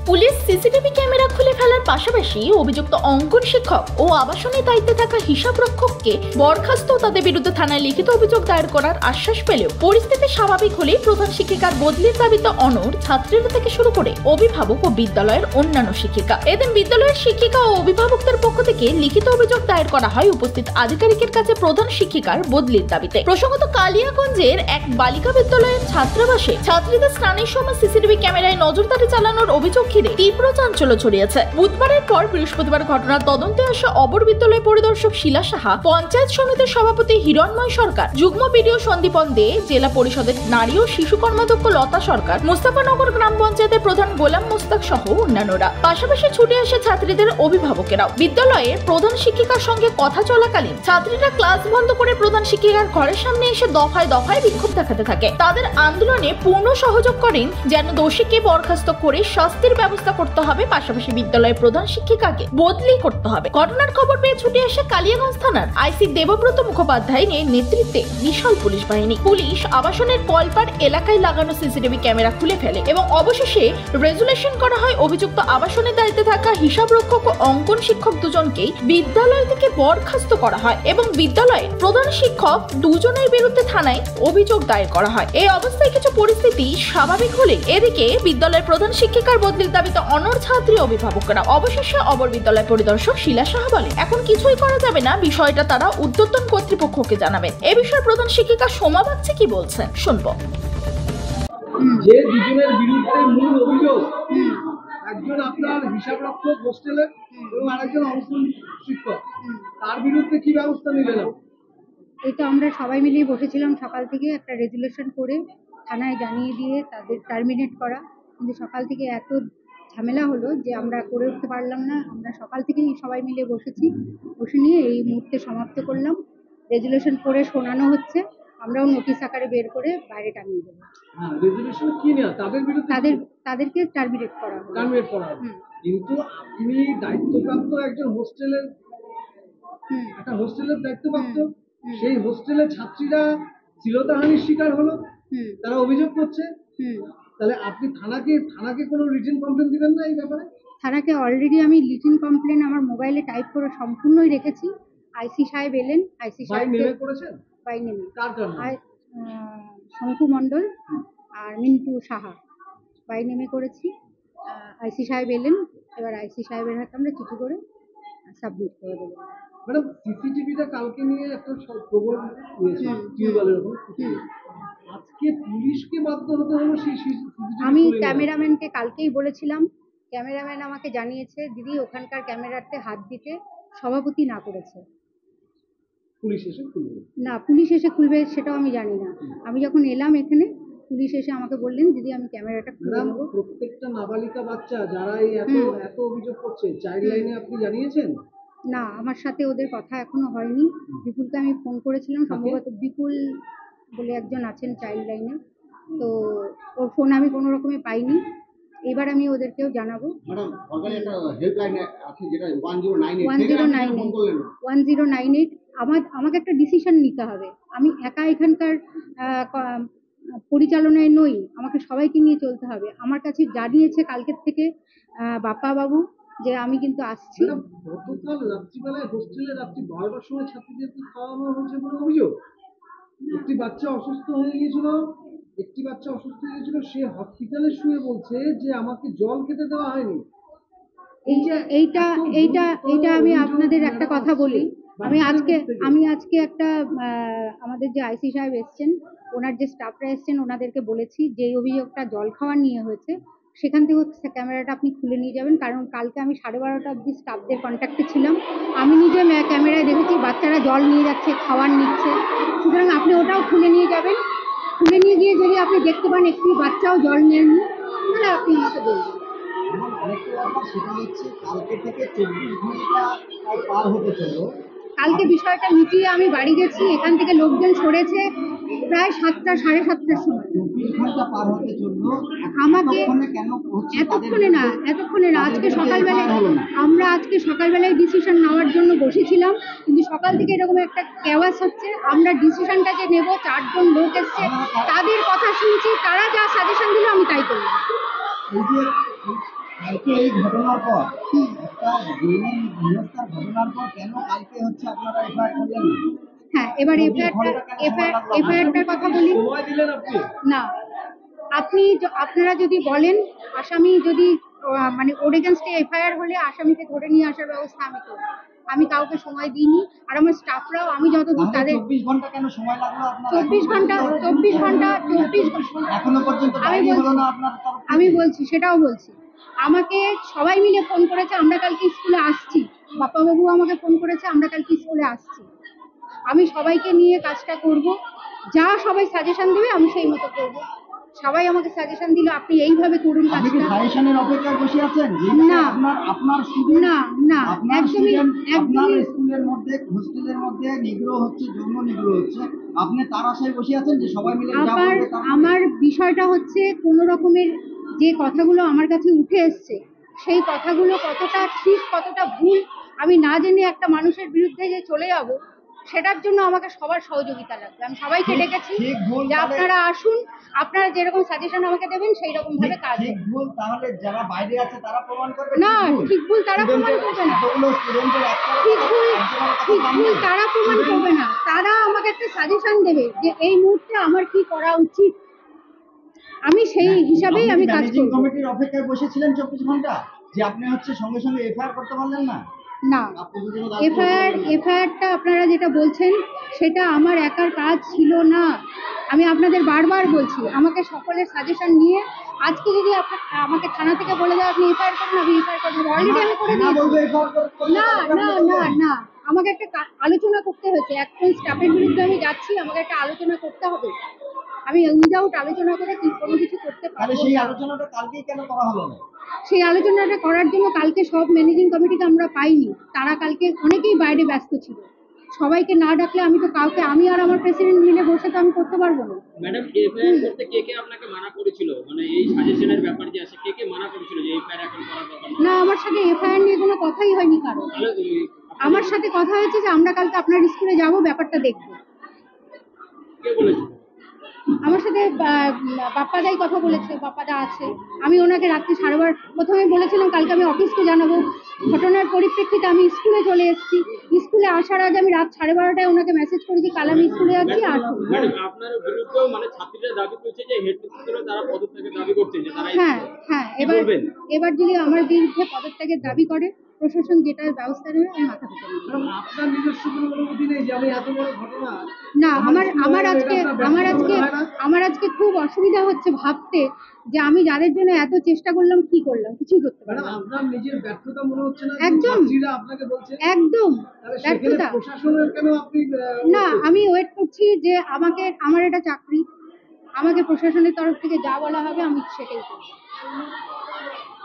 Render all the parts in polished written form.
Police CCTV camera খুলে ফেলার পাশাপাশি অভিযুক্ত অঙ্কন শিক্ষক ও আবাসনের দায়িত্বে থাকা হিসাবরক্ষককে বরখাস্ত ও তাদের বিরুদ্ধে থানায় লিখিত অভিযোগ দায়ের করার আশ্বাস পেলেও পরিস্থিতি স্বাভাবিক হলেই প্রধান শিক্ষিকার বদলির দাবিতে অনড় ছাত্রীরা থেকে শুরু করে অভিভাবক ও বিদ্যালয়ের অন্যান্য শিক্ষিকা। এদিন বিদ্যালয়ের শিক্ষিকা ও অভিভাবকদের পক্ষ থেকে লিখিত অভিযোগ দায়ের করা হয় উপস্থিত আধিকারিকের কাছে প্রধান শিক্ষিকার বদলির দাবিতে। প্রসঙ্গত কালিয়াগঞ্জের এক বালিকা বিদ্যালয়ের ছাত্রাবাসে ছাত্রীদের স্নানের সময় সিসিটিভি ক্যামেরায় নজরদারি চালানোর অভিযোগ ঘিরে তীব্র চাঞ্চল্য ছড়িয়েছে। বুধবারের পর বৃহস্পতিবার ঘটনার তদন্তে আসা অবর বিদ্যালয় পরিদর্শক শিলা সাহা, পঞ্চায়েত সমিতির সভাপতি হিরণময় সরকার, যুগ্ম বিডিও সন্দীপন দে, জেলা পরিষদের নারী ও শিশু কর্মাধ্যক্ষ লতা সরকার, মুস্তাফানগর গ্রাম পঞ্চায়েতের প্রধান গোলাম মোস্তাক সহ অন্যান্যরা। পাশাপাশি ছুটে আসে ছাত্রীদের অভিভাবকেরাও। বিদ্যালয়ের প্রধান শিক্ষিকার সঙ্গে কথা চলাকালীন ছাত্রীরা ক্লাস বন্ধ করে প্রধান শিক্ষিকার ঘরের সামনে এসে দফায় দফায় বিক্ষোভ দেখাতে থাকে। তাদের আন্দোলনে পূর্ণ সহযোগ করেন যেন দোষীকে বরখাস্ত করে শাস্তির ব্যবস্থা করতে হবে, পাশাপাশি বিদ্যালয়ের প্রধান শিক্ষিকাকে বদলি করতে হবে। ঘটনার খবর পেয়ে ছুটে আসে কালিয়াগঞ্জ থানার আইসি দেবব্রত মুখোপাধ্যায়ের নেতৃত্বে বিশাল পুলিশ বাহিনী। পুলিশ আবাসনের কলপাড় এলাকায় লাগানো সিসিটিভি ক্যামেরা খুলে ফেলে এবং অবশেষে রেজুলেশন করা হয় অভিযুক্ত আবাসনের দায়িত্বে থাকা হিসাবরক্ষক ও অঙ্কন শিক্ষক দুজনকেই বিদ্যালয় থেকে বরখাস্ত করা হয় এবং বিদ্যালয়ের প্রধান শিক্ষক দুজনের বিরুদ্ধে থানায় অভিযোগ দায়ের করা হয়। এই অবস্থায় কিছু পরিস্থিতি স্বাভাবিক হলে এদিকে বিদ্যালয়ের প্রধান শিক্ষিকার বদলির দাবিতে অনড় ছাত্রী অভিভাবকরা। অবশেষে অবর বিদ্যালয় পরিদর্শক শিলা সাহা বলে, এখন কিছুই করা যাবে না, বিষয়টা তারা ঊর্ধ্বতন কর্তৃপক্ষকে জানাবেন। এ বিষয়ে প্রধান শিক্ষিকা সোমা বাগচি কি বলছেন শুনবো। যে দুজনের বিরুদ্ধে মূল অভিযোগ, একজন আপনার হিসাবরক্ষক হোস্টেলের এবং আরেকজন অঙ্কন শিক্ষক, তার বিরুদ্ধে কি ব্যবস্থা নিলেন? এটা আমরা সবাই মিলেই বসেছিলাম সকাল থেকে, একটা রেজুলেশন করে থানায় জানিয়ে দিয়ে তাদের টার্মিনেট করা, কিন্তু সকাল থেকে এত ঝামেলা হলো যে আমরা করে উঠতে পারলাম না। আমরা সকাল থেকেই সবাই মিলে বসে নিয়ে এই মুহূর্তে সমাপ্ত করলাম। রেজুলেশন করে শোনানো হচ্ছে, আমরাও নোটিশ আকারে বের করে বাইরে টাঙিয়ে দেবো। রেজুলেশন কি না তাদের বিরুদ্ধে তাদেরকে টার্মিনেট করা হবে। কিন্তু আপনি দায়িত্বপ্রাপ্ত একজন হোস্টেলের দায়িত্বপ্রাপ্ত, সেই হোস্টেলের ছাত্রীরা শ্লীলতাহানির শিকার হলো, তারা অভিযোগ করছে, তাহলে আপনি থানাকে কোনো রিটেন কমপ্লেন দিবেন না এই ব্যাপারে? থানাকে অলরেডি আমি রিটেন কমপ্লেন আমার মোবাইলে টাইপ করে সম্পূর্ণই রেখেছি। আইসি সাহেব এলেন, আইসি সাহেব করেছেন বাই নেমে, কার শঙ্কু মণ্ডল আর মিন্টু সাহা বাই নেমে করেছি। আইসি সাহেব এলেন, এবার আইসি সাহেবের হাতে আমরা চিঠি করে সাবমিট করে দেবো। ম্যাডাম, সিসিটিভিটা কালকে নিয়ে একটা প্রবল টিউবওয়েলের উপর, আজকে পুলিশকে বাধ্য হতে হলো সেই সিসিটিভি। আমি ক্যামেরাম্যানকে কালকেই বলেছিলাম, ক্যামেরাম্যান আমাকে জানিয়েছে দিদি ওখানকার ক্যামেরাতে হাত দিতে সভাপতি না করেছে। পুলিশ এসে খুলবে না, পুলিশ এসে খুলবে সেটাও আমি জানি না। আমি যখন এলাম এখানে, পুলিশ এসে আমাকে বললেন দিদি আমি ক্যামেরাটা খুলে নেব। প্রত্যেকটা নাবালিকা বাচ্চা যারা এই এত অভিযোগ করছে, চাইল্ড লাইনে আপনি জানিয়েছেন? না, আমার সাথে ওদের কথা এখনো হয়নি। বিপুলকে আমি ফোন করেছিলাম, সম্ভবত বিপুল বলে একজন আছেন চাইল্ড লাইনে, তো ওর ফোন আমি কোনো রকমে পাইনি। এবার আমি ওদেরকেও জানাবো। 1098 আমাকে একটা ডিসিশন নিতে হবে। আমি একা এখানকার পরিচালনায় নই, আমাকে সবাইকে নিয়ে চলতে হবে। আমার কাছে জানিয়েছে কালকের থেকে বাপ্পা বাবু যে আমি কিন্তু আসছি। গতকাল রাত্রিবেলায় হোস্টেলে রাত্রি 12টার সময় ছাত্রীদেরকে খাওয়ানো হয়েছে বলে অভিযোগ। একটি বাচ্চা অসুস্থ হয়ে গিয়েছিল, সে হসপিটালে শুয়ে বলছে যে আমাকে জল খেতে দেওয়া হয়নি। এইটা আমি আপনাদের একটা কথা বলি। আমি আজকে একটা আমাদের যে আইসি সাহেব এসছেন, ওনার যে স্টাফরা এসছেন, ওনাদেরকে বলেছি যে এই অভিযোগটা জল খাওয়া নিয়ে হয়েছে, সেখান থেকে ক্যামেরাটা আপনি খুলে নিয়ে যাবেন। কারণ কালকে আমি 12:30 অবধি স্টাফদের কন্ট্যাক্টে ছিলাম, আমি নিজে ক্যামেরায় দেখেছি বাচ্চারা জল নিয়ে যাচ্ছে, খাবার নিচ্ছে। সুতরাং আপনি ওটাও খুলে নিয়ে যাবেন। খুলে নিয়ে গিয়ে যদি আপনি দেখতে পান একটি বাচ্চাও জল নেননি, তাহলে আপনি আমাকে বলবেন। কালকে বিষয়টা মিটিয়ে আমি বাড়ি গেছি, এখান থেকে লোকজন সরেছে প্রায় 7টা সাড়ে 7টার সময়। আমাকে এতক্ষণে না আজকে সকালবেলায় ডিসিশন নেওয়ার জন্য বসেছিলাম, কিন্তু সকাল থেকে এরকম একটা কেওয়াস হচ্ছে। আমরা ডিসিশনটা যে নেব, 4 জন লোক এসছে, তাদের কথা শুনছি, তারা যা সাজেশন দিল আমি তাই করলাম। কালকে এই ঘটনার পর একটা জৈনিক গৃহস্থার ঘটনার পর কেন কালকে হচ্ছে আপনারা এফআইআর করলেন না? হ্যাঁ, এবার 24 ঘন্টা কেন সময় লাগলো? এফআইআরটার কথা বলি। সময় দিলেন আপনি? না, আপনারা যদি বলেন আসামি যদি মানে ওর এগেনস্টে এফআইআর হলে আসামিকে ধরে নিয়ে আসার ব্যবস্থা আমি করব। আমি কাউকে সময় দিইনি, আর আমার স্টাফরাও আমি যতদূর তাহলে তাদের 24 ঘন্টা কেন সময় লাগলো আপনার? 24 ঘন্টা এখনো পর্যন্ত আমি বাইরে বলছি- হলো না আপনার তরফ থেকে? আমি বলছি, সেটাও বলছি। আমাকে সবাই মিলে ফোন করেছে, আমরা কালকে স্কুলে আসছি। বাপ্পাবাবু আমাকে ফোন করেছে, আমরা কালকে স্কুলে আসছি। আমি সবাইকে নিয়ে কাজটা করব, যা সবাই সাজেশন দেবে আমি সেই মতো করব। সবাই আমাকে সাজেশন দিল আপনি এইভাবে করুন আপনি কি কাজটা। সাজেশনের অপেক্ষায় বসে আছেন? না। আপনার স্টুডেন্ট, না, না, আপনার একদমই- স্টুডেন্ট আপনার একদমই- স্কুলের মধ্যে হোস্টেলের মধ্যে নিগ্রহ হচ্ছে, যৌন নিগ্রহ হচ্ছে, আপনি তার আশায় বসে আছেন যে সবাই মিলে যা আবার বলবে তা করবে? আমার বিষয়টা হচ্ছে কোনো রকমের যে কথাগুলো আমার কাছে উঠে এসছে সেই কথাগুলো কতটা ঠিক কতটা ভুল আমি না জেনে একটা মানুষের বিরুদ্ধে যে চলে যাব, সেটার জন্য আমাকে সবার সহযোগিতা লাগবে। আমি সবাইকে ঠিক- ডেকেছি ঠিক ভুল যে তাহলে- আপনারা আসুন, আপনারা যেরকম সাজেশন আমাকে দেবেন সেই রকম ভাবে ঠিক- কাজ ঠিক হবে। ভুল তাহলে যারা বাইরে আছে তারা প্রমাণ করবে? না, ঠিক ভুল তারা প্রমাণ স্টুডেন্টের করবে না। এতগুলো স্টুডেন্টের একটা ঠিক ভুল একজনের কথা ঠিক জানবে? ভুল তারা প্রমাণ করবে না, তারা আমাকে একটা সাজেশন দেবে যে এই মুহূর্তে আমার কি করা উচিত, আমি সেই হিসাবেই আমি কাজ ম্যানেজিং করব। কমিটির অপেক্ষায় বসেছিলেন 24 ঘন্টা যে আপনি হচ্ছে সঙ্গে সঙ্গে এফআইআর করতে পারলেন না? না, এফআইআরটা আপনারা যেটা বলছেন সেটা আমার একার কাজ ছিল না। আমি আপনাদের বারবার বলছি আমাকে সকলের সাজেশন নিয়ে আজকে যদি আমাকে থানা থেকে বলে দেয় আপনি এফআইআর করুন, আমি এফআইআর করবো, অলরেডি আমি করে না দিয়েছি। বলবে এফআইআর করতে না, পারবেন না, না, না, আমাকে একটা আলোচনা করতে হয়েছে। একজন স্টাফের বিরুদ্ধে আমি যাচ্ছি, আমাকে একটা আলোচনা করতে হবে। আমি উইদাউট আলোচনা করে কোনো কিছু করতে তাহলে পারবো সেই না। আলোচনাটা কালকেই কেন করা হলো না? সেই আলোচনাটা করার জন্য কালকে সব ম্যানেজিং কমিটিকে আমরা পাইনি, তারা কালকে অনেকেই বাইরে ব্যস্ত ছিল। সবাইকে না ডাকলে আমি তো কাউকে, আমি আর আমার প্রেসিডেন্ট মিলে বসে তো আমি করতে পারবো না। ম্যাডাম, এফআইআর করতে কে কে আপনাকে মানা করেছিল? মানে এই সাজেশনের ব্যাপার যে আছে, কে কে মানা করেছিল যে এফআইআর এখন করার দরকার নেই? না, আমার সাথে এফআইআর নিয়ে কোনো কথাই হয়নি কারো। তাহলে আমার সাথে কথা হয়েছে যে আমরা কালকে আপনার স্কুলে যাব, ব্যাপারটা দেখবো। কে বলেছিল? আমার সাথে বাপ্পাদাই কথা বলেছে, বাপ্পাদা আছে। আমি ওনাকে রাত্রি 12:30 প্রথমে বলেছিলাম কালকে আমি অফিসকে জানাবো। ঘটনার পরিপ্রেক্ষিতে আমি স্কুলে চলে এসেছি। স্কুলে আসার আগে আমি রাত 12:30টায় ওনাকে মেসেজ করেছি কাল আমি স্কুলে যাচ্ছি, আসুন। ম্যাডাম, আপনার বিরুদ্ধেও মানে ছাত্রীরা দাবি করছে যে হেড টিচাররা তারা পদত্যাগের দাবি করছে, যে তারা হ্যাঁ, হ্যাঁ, কি এবার বলবেন? এবার যদি আমার বিরুদ্ধে পদত্যাগের দাবি করে প্রশাসন যেটা ব্যবস্থা নেবে আমি মাথা পেতে নেব। ম্যাডাম, আপনার নিজস্ব কোনো অনুমতি নেই যে আমি এত বড় ঘটনা? না, আমার আজকে খুব অসুবিধা হচ্ছে ভাবতে যে আমি যাদের জন্য এত চেষ্টা করলাম কি করলাম, কিছুই করতে ম্যাডাম, পারলাম না। আপনার নিজের ব্যর্থতা মনে হচ্ছে না? একদম। ছাত্রীরা আপনাকে বলছে একদম তাহলে সেখানে ব্যর্থতা। প্রশাসনের কেন আপনি না, আমি ওয়েট করছি যে আমার এটা চাকরি, আমাকে প্রশাসনের তরফ থেকে যা বলা হবে আমি সেটাই করব।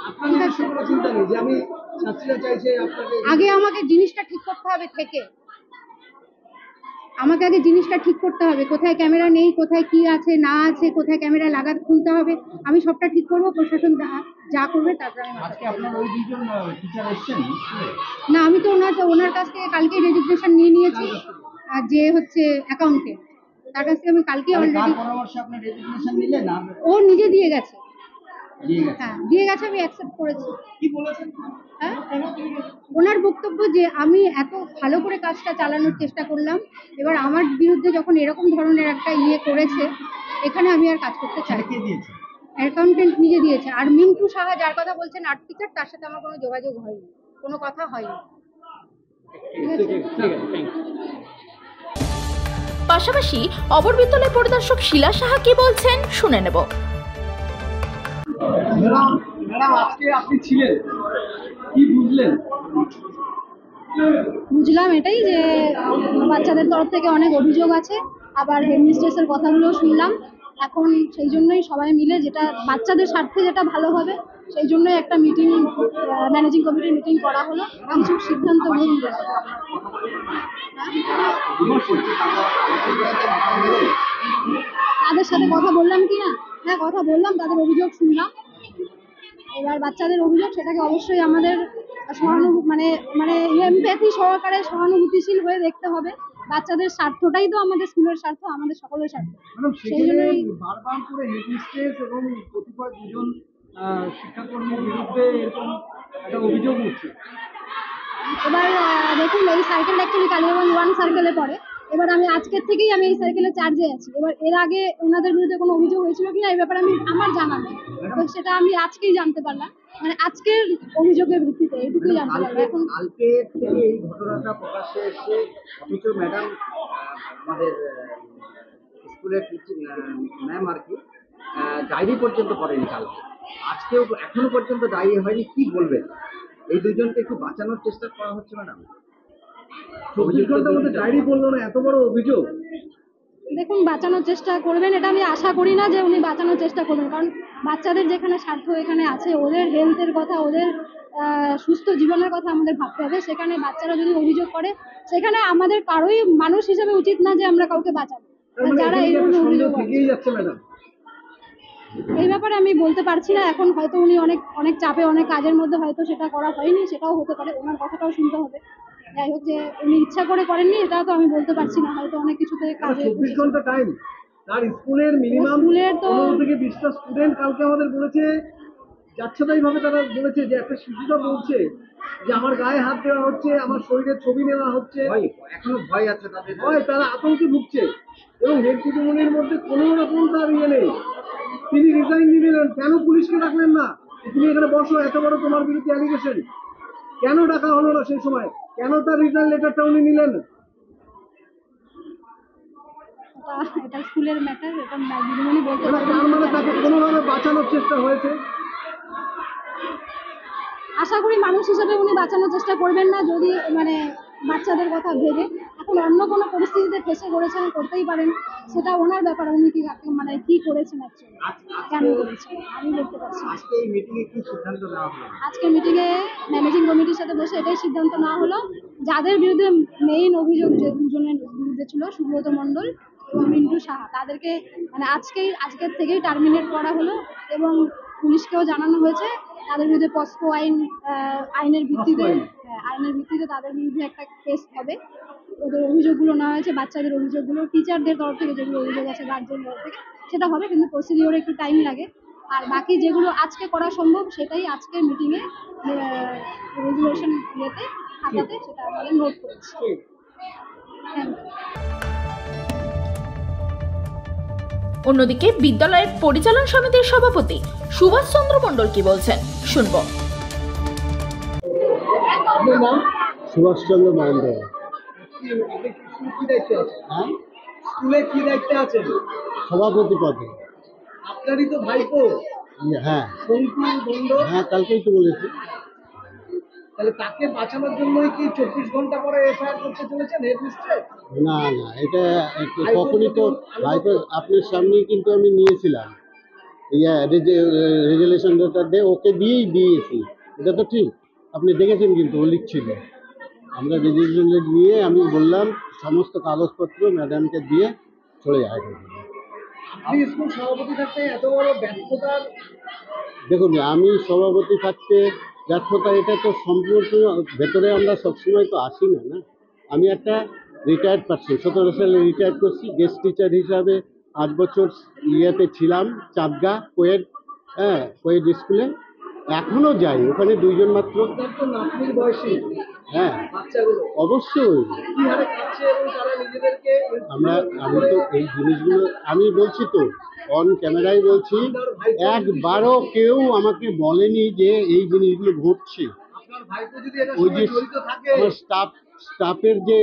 আপনার নিজস্ব কোনো চিন্তা নেই যে আমি ছাত্রীরা চাইছে আপনাকে? আগে আমাকে জিনিসটা ঠিক করতে হবে থেকে, আমাকে আগে জিনিসটা ঠিক করতে হবে, কোথায় ক্যামেরা নেই, কোথায় কি আছে না আছে, কোথায় ক্যামেরা খুলতে হবে, আমি সবটা ঠিক করবো। প্রশাসন যা করবে তারপরে আমি মাথা আজকে আপনার ওই দুইজন টিচার এসেছেন স্কুলে? না, আমি তো ওনার কাছ থেকে কালকেই রেজিস্ট্রেশন নিয়ে নিয়েছি। আর যে হচ্ছে অ্যাকাউন্টে তার কাছ থেকে আমি কালকে তাহলে কার অলরেডি, পরামর্শে আপনি রেজিগনেশন নিলেন? আর ও নিজে দিয়ে গেছে। দিয়ে গেছে? হ্যাঁ, দিয়ে গেছে, আমি অ্যাকসেপ্ট করেছি। কি বলেছেন? হ্যাঁ, ওনার বক্তব্য যে আমি এত ভালো করে কাজটা চালানোর চেষ্টা করলাম, এবার আমার বিরুদ্ধে যখন এরকম ধরনের একটা করেছে, এখানে আমি আর কাজ করতে চাই সেটা না। কে দিয়েছে? অ্যাকাউন্টেন্ট নিজে দিয়েছে। আর মিন্টু সাহা যার কথা বলছেন আর্ট টিচার, তার সাথে আমার কোনো যোগাযোগ হয়নি, কোনো কথা হয়নি। ঠিক আছে? ঠিক আছে, থ্যাংক ইউ। পাশাপাশি অপর বিদ্যালয় পরিদর্শক শিলা সাহা কি বলছেন শুনে নেব। ম্যাডাম, আজকে আপনি ছিলেন, কি বুঝলেন? বুঝলাম এটাই যে বাচ্চাদের তরফ থেকে অনেক অভিযোগ আছে, আবার হেডমিস্ট্রেসের কথাগুলো শুনলাম। এখন সেই জন্যই সবাই মিলে যেটা বাচ্চাদের স্বার্থে যেটা ভালো হবে সেই জন্যই একটা মিটিং, ম্যানেজিং কমিটির মিটিং করা হলো, কিছু সিদ্ধান্ত গ্রহণ করা হলো। তাদের সাথে কথা বললাম কি না? হ্যাঁ, কথা বললাম, তাদের অভিযোগ শুনলাম। এবার বাচ্চাদের অভিযোগ, সেটাকে অবশ্যই আমাদের মানে মানে এমপ্যাথি সহকারে সহানুভূতিশীল হয়ে দেখতে হবে। বাচ্চাদের স্বার্থটাই তো আমাদের স্কুলের স্বার্থ, আমাদের সকলের স্বার্থ। ম্যাডাম, সেই সেখানে জন্যই বারবার করে হেডমিস্ট্রেস এবং কতিপয় দুজন শিক্ষাকর্মীর বিরুদ্ধে এরকম একটা অভিযোগ উঠছে। এবার দেখুন, এই সার্কেল অ্যাকচুয়ালি কালিয়াগঞ্জ 1 সার্কেলে পড়ে। এবার আমি আজকের থেকেই আমি এই সার্কেলের চার্জে আছি। এবার এর আগে ওনাদের বিরুদ্ধে কোনো অভিযোগ হয়েছিল কিনা এই ব্যাপারে আমার জানা নেই, তো সেটা আমি আজকেই জানতে পারলাম, মানে আজকের অভিযোগের ভিত্তিতে এইটুকুই জানতে পারলাম। এখন কালকে থেকে এই ঘটনাটা প্রকাশ্যে এসে অথচ ম্যাডাম আমাদের স্কুলের ম্যাম আর কি ডায়েরি পর্যন্ত করেনি কালকে, আজকেও এখনো পর্যন্ত ডায়েরি হয়নি, কি বলবেন? এই দুজনকে একটু বাঁচানোর চেষ্টা করা হচ্ছে ম্যাডাম। 24 ঘন্টার মধ্যে ডায়েরি করলো না, এত বড় অভিযোগ। দেখুন, বাঁচানোর চেষ্টা করবেন এটা আমি আশা করি না যে উনি বাঁচানোর চেষ্টা করবেন, কারণ বাচ্চাদের যেখানে স্বার্থ এখানে আছে, ওদের হেলথের কথা, ওদের সুস্থ জীবনের কথা আমাদের ভাবতে হবে। সেখানে বাচ্চারা যদি অভিযোগ করে, সেখানে আমাদের কারোই মানুষ হিসেবে উচিত না যে আমরা কাউকে বাঁচাবো। যারা এই ধরনের অভিযোগ থেকেই যাচ্ছে ম্যাডাম। এই ব্যাপারে আমি বলতে পারছি না। এখন হয়তো উনি অনেক চাপে, অনেক কাজের মধ্যে হয়তো সেটা করা হয়নি, সেটাও হতে পারে, ওনার কথাটাও শুনতে হবে। যাই হোক, যে উনি ইচ্ছা করে করেননি এটাও তো আমি বলতে পারছি না, হয়তো অনেক কিছুতে কাজে 24 ঘন্টা টাইম, তার স্কুলের মিনিমাম স্কুলের তো 15 থেকে 20টা স্টুডেন্ট কালকে আমাদের বলেছে, যাচ্ছেতাই ভাবে তারা বলেছে যে একটা শিশুটা বলছে যে আমার গায়ে হাত দেওয়া হচ্ছে, আমার শরীরের ছবি নেওয়া হচ্ছে, এখনো ভয় আছে তাদের। হয় তারা আতঙ্কে ভুগছে। এবং হেড টিচারের মধ্যে কোনো রকম তার ইয়ে নেই, তিনি রিজাইন নিলেন, কেন পুলিশকে ডাকলেন না? তুমি এখানে বসো, এত বড় তোমার বিরুদ্ধে অ্যালিগেশন, কেন ডাকা হলো না সেই সময়? কেন তার রিজাইন লেটারটা উনি নিলেন? এটা স্কুলের ম্যাটার, এটা দিদিমণি বলতে তার মানে তাকে কোনোভাবে বাঁচানোর চেষ্টা হয়েছে। আশা করি মানুষ হিসেবে উনি বাঁচানোর চেষ্টা করবেন না, যদি মানে বাচ্চাদের কথা ভেবে। এখন অন্য কোনো পরিস্থিতিতে ফেসে করেছেন, করতেই পারেন, সেটা ওনার ব্যাপার, উনি কি মানে কি করেছেন অ্যাকচুয়ালি, কেন করেছেন আমি বলতে পারছি না। আজকে এই মিটিং এ কি সিদ্ধান্ত নেওয়া হলো? আজকে মিটিংয়ে ম্যানেজিং কমিটির সাথে বসে এটাই সিদ্ধান্ত নেওয়া হলো, যাদের বিরুদ্ধে মেইন অভিযোগ যে দুজনের বিরুদ্ধে ছিল, সুব্রত মণ্ডল এবং মিন্টু সাহা, তাদেরকে মানে আজকের থেকেই টার্মিনেট করা হলো এবং পুলিশকেও জানানো হয়েছে তাদের বিরুদ্ধে পস্কো আইনের ভিত্তিতে তাদের বিরুদ্ধে একটা কেস হবে। ওদের অভিযোগগুলো নেওয়া হয়েছে, বাচ্চাদের অভিযোগগুলো, টিচারদের তরফ থেকে যেগুলো অভিযোগ আছে গার্জেন তরফ থেকে, সেটা হবে, কিন্তু প্রসিডিওরে একটু টাইম লাগে। আর বাকি যেগুলো আজকে করা সম্ভব সেটাই আজকে মিটিংয়ে রেজুলেশন ইয়েতে খাতাতে সেটা আমাদের নোট করেছি। Thank you. অন্যদিকে বিদ্যালয়ের পরিচালন সমিতির সভাপতি সুভাষ চন্দ্র মণ্ডল কি বলছেন শুনবো। আপনার নাম? সুভাষচন্দ্র মণ্ডল। আপনি স্কুলে কি দায়িত্বে আছেন? হ্যাঁ, স্কুলে কি দায়িত্বে আছেন? সভাপতি পদে। আপনারই তো ভাইপো হ্যাঁ শঙ্কু দণ্ড, হ্যাঁ, কালকেই তো বলেছি। তাহলে তাকে বাঁচানোর জন্যই কি 24 ঘন্টা পরে এফআইআর করতে চলেছেন হেডমিস্ট্রেস? না না, এটা কখনই তো ভাইপো আপনার সামনেই কিন্তু আমি নিয়েছিলাম, রেজুলেশন লেটার দিয়ে ওকে দিয়েছি, এটা তো ঠিক, আপনি দেখেছেন কিন্তু ও লিখছিল। আমরা রেজুলেশন লেটার নিয়ে আমি বললাম সমস্ত কাগজপত্র ম্যাডামকে দিয়ে চলে যায়। আপনি স্কুল সভাপতি থাকতে এত বড় ব্যর্থতার? দেখুন, আমি সভাপতি থাকতে ব্যর্থতা, এটা তো সম্পূর্ণ ভেতরে আমরা সবসময় তো আসি না। আমি একটা রিটায়ার্ড পারসন, 17 সালে রিটায়ার্ড করছি, গেস্ট টিচার হিসাবে 8 বছর ইয়েতে ছিলাম, চাঁদগা কোয়েড স্কুলে, এখনও যাই, ওখানে 2 জন মাত্র। আপনার তো নাতনির বয়সী হ্যাঁ, বাচ্চাগুলো অবশ্যই। কি হারে খাচ্ছে এবং তারা নিজেদেরকে আমি তো এই জিনিসগুলো আমি বলছি তো, অন ক্যামেরায় বলছি, একবারও কেউ আমাকে বলেনি যে এই জিনিসগুলো ঘটছে। আপনার ভাইপো যদি এটা ওই যে জড়িত থাকে, আমার স্টাফের যে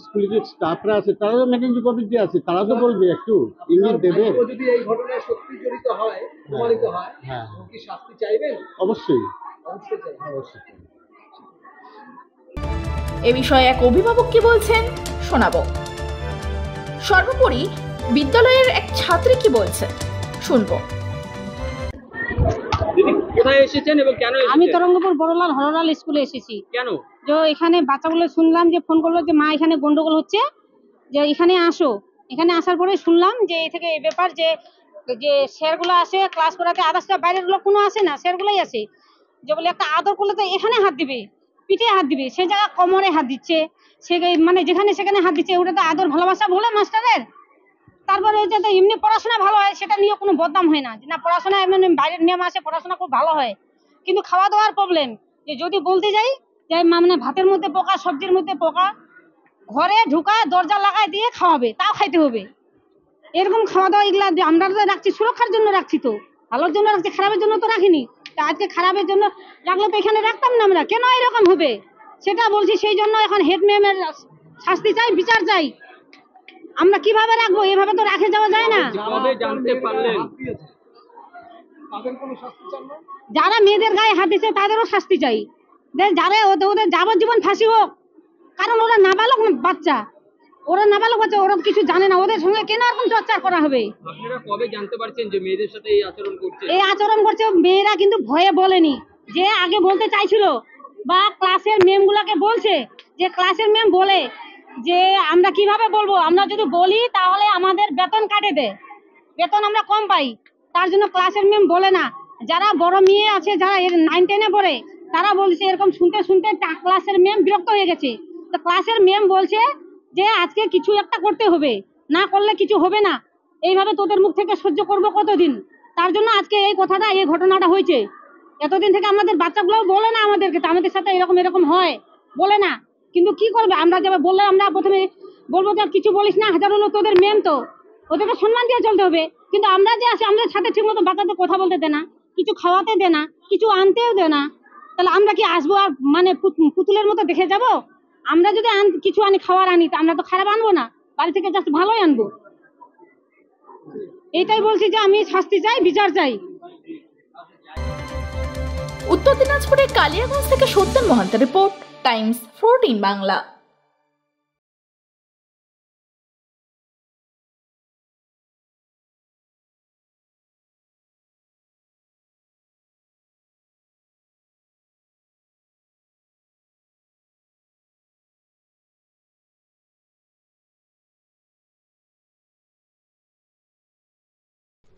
স্কুলে যে স্টাফরা আছে, তারা তো ম্যানেজিং কমিটি আছে, তারা তো বলবে, একটু ইঙ্গিত দেবে। ভাইপো যদি এই ঘটনায় সত্যি জড়িত হয়, প্রমাণিত হয়, হ্যাঁ, আপনি কি শাস্তি চাইবেন? অবশ্যই অবশ্যই চাইবেন। অবশ্যই। এ বিষয়ে এক অভিভাবক কি বলছেন শোনাবো। সর্বোপরি বিদ্যালয়ের এক ছাত্রী কি বলছে শুনবো। দিদি কোথায় এসেছেন এবং কেন এসেছেন? আমি তরঙ্গপুর বড়লাল হরলাল স্কুলে এসেছি। কেন? যে এখানে বাচ্চাগুলো শুনলাম যে ফোন করলো যে মা এখানে গন্ডগোল হচ্ছে, যে এখানে আসো। এখানে আসার পরে শুনলাম যে এই থেকে এই ব্যাপার, যে স্যারগুলো আসে ক্লাস করাতে, আদার্সটা বাইরের লোক কোনো আসে না, স্যারগুলোই আসে। যে বলে একটা আদর করলে তো এখানে হাত দিবে, পিঠে হাত দিবে, সে জায়গা কোমরে হাত দিচ্ছে, সে মানে যেখানে সেখানে হাত দিচ্ছে, ওটা তো আদর ভালোবাসা বলে মাস্টারের? তারপরে হচ্ছে যে এমনি পড়াশোনা ভালো হয়, সেটা নিয়ে কোনো বদনাম হয় না, যে না পড়াশোনা এমনি বাইরের নিয়ম আসে, পড়াশোনা খুব ভালো হয়। কিন্তু খাওয়া দাওয়ার প্রবলেম, যে যদি বলতে যাই যে মানে ভাতের মধ্যে পোকা, সবজির মধ্যে পোকা, ঘরে ঢুকা দরজা লাগাই দিয়ে খাওয়াবে, তাও খাইতে হবে। এরকম খাওয়া দাওয়া এগুলা আমরা তো রাখছি সুরক্ষার জন্য, রাখছি তো ভালোর জন্য রাখছি, খারাপের জন্য তো রাখিনি। তা আজকে খারাপের জন্য রাখলে তো এখানে রাখতাম না আমরা, কেন এরকম হবে সেটা বলছি। সেই জন্য এখন হেড ম্যামের শাস্তি চাই, বিচার চাই। আমরা কিভাবে রাখবো, এভাবে তো রাখে যাওয়া যায় না। কবে জানতে পারলেন? তাদের কোনো শাস্তি চান না? যারা মেয়েদের গায়ে হাত দিচ্ছে তাদেরও শাস্তি চাই, যারা ওদের যাবজ্জীবন ফাঁসি হোক। কারণ ওরা নাবালক বাচ্চা, ওরা কিছু জানে না, ওদের সঙ্গে কেন এরকম চর্চা করা হবে? আপনারা কবে জানতে পারছেন যে মেয়েদের সাথে এই আচরণ করছে? এই আচরণ করছে মেয়েরা কিন্তু ভয়ে বলেনি, যে আগে বলতে চাইছিল, বা ক্লাসের ম্যামগুলোকে বলছে, যে ক্লাসের ম্যাম বলে যে আমরা কিভাবে বলবো, আমরা যদি বলি তাহলে আমাদের বেতন কাটে দেয়, বেতন আমরা কম পাই, তার জন্য ক্লাসের ম্যাম বলে না। যারা বড় মেয়ে আছে, যারা 9-10-এ পড়ে, তারা বলছে এরকম শুনতে শুনতে ক্লাসের ম্যাম বিরক্ত হয়ে গেছে। তো ক্লাসের ম্যাম বলছে যে আজকে কিছু একটা করতে হবে, না করলে কিছু হবে না, এইভাবে তোদের মুখ থেকে সহ্য করবো কতদিন। তার জন্য আজকে এই কথাটা, এই ঘটনাটা হয়েছে। এতদিন থেকে আমাদের বাচ্চাগুলো বলে না আমাদেরকে, তো আমাদের সাথে এরকম হয় বলে না। কিন্তু কি করবে, আমরা যাবে বললে আমরা প্রথমে বলবো যে কিছু বলিস না, হাজার হলো তোদের ম্যাম, তো ওদেরকে সম্মান দিয়ে চলতে হবে। কিন্তু আমরা যে আছি, আমাদের সাথে ঠিক মতো বাচ্চাদের কথা বলতে দে না, কিছু খাওয়াতে দে না, কিছু আনতেও দে না, তাহলে আমরা কি আসবো আর মানে পুতুলের মতো দেখে যাব? আমরা যদি কিছু আনি, খাবার আনি, তা আমরা তো খারাপ আনবো না, বাড়ি থেকে জাস্ট ভালোই আনবো। এইটাই বলছি যে আমি শাস্তি চাই, বিচার চাই। উত্তর দিনাজপুরের কালিয়াগঞ্জ থেকে সত্যেন মহান্তের রিপোর্ট, টাইমস 14 বাংলা।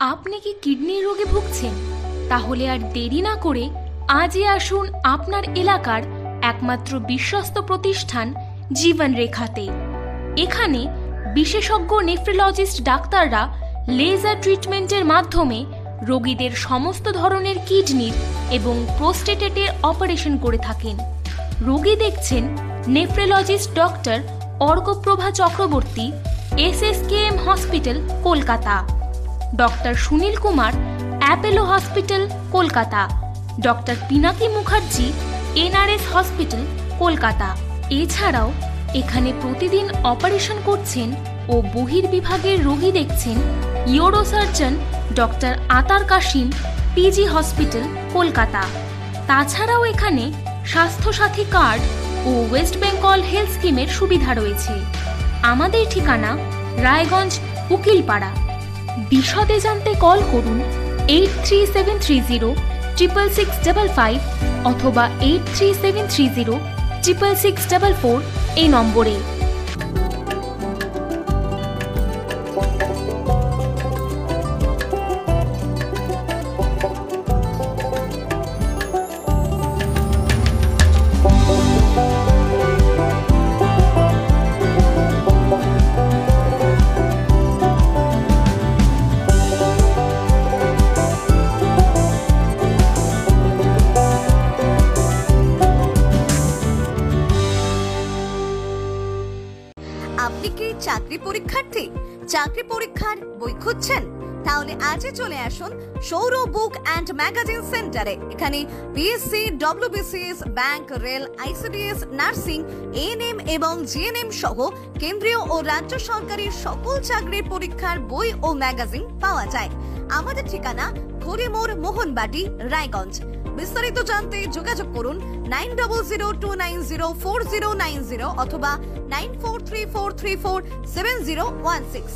আপনি কি কিডনি রোগে ভুগছেন? তাহলে আর দেরি না করে আজই আসুন আপনার এলাকার একমাত্র বিশ্বস্ত প্রতিষ্ঠান জীবন রেখাতে। এখানে বিশেষজ্ঞ নেফ্রোলজিস্ট ডাক্তাররা লেজার ট্রিটমেন্টের মাধ্যমে রোগীদের সমস্ত ধরনের কিডনির এবং প্রোস্টেটেটের অপারেশন করে থাকেন। রোগী দেখছেন nephrologist doctor Arkaprava Chakraborty, SSKM hospital, Kolkata. Doctor Sunil Kumar, Apollo hospital, Kolkata. Doctor Pinaki Mukherjee, NRS hospital, Kolkata. এছাড়াও এখানে প্রতিদিন অপারেশন করছেন ও বহির্বিভাগের রোগী দেখছেন ইউরোসার্জন ডক্টর আতার কাশিম, PG হসপিটাল, কলকাতা। তাছাড়াও এখানে স্বাস্থ্যসাথী কার্ড ও ওয়েস্ট বেঙ্গল হেলথ স্কিমের সুবিধা রয়েছে। আমাদের ঠিকানা রায়গঞ্জ, উকিলপাড়া। বিশদে জানতে কল করুন 8373066655 অথবা 8373066644 এই নম্বরে। আপনি কি চাকরি পরীক্ষার্থী? চাকরি পরীক্ষার বই খুঁজছেন? তাহলে আজই চলে আসুন সৌরভ বুক অ্যান্ড ম্যাগাজিন সেন্টারে। এখানে PSC, WBCS, bank, rail, ICDS, nursing, ANM এবং GNM সহ কেন্দ্রীয় ও রাজ্য সরকারি সকল চাকরির পরীক্ষার বই ও ম্যাগাজিন পাওয়া যায়। আমাদের ঠিকানা খড়িমোড়, মোহনবাটি, রায়গঞ্জ। বিস্তারিত জানতে যোগাযোগ করুন 9002904090 অথবা 9434347016।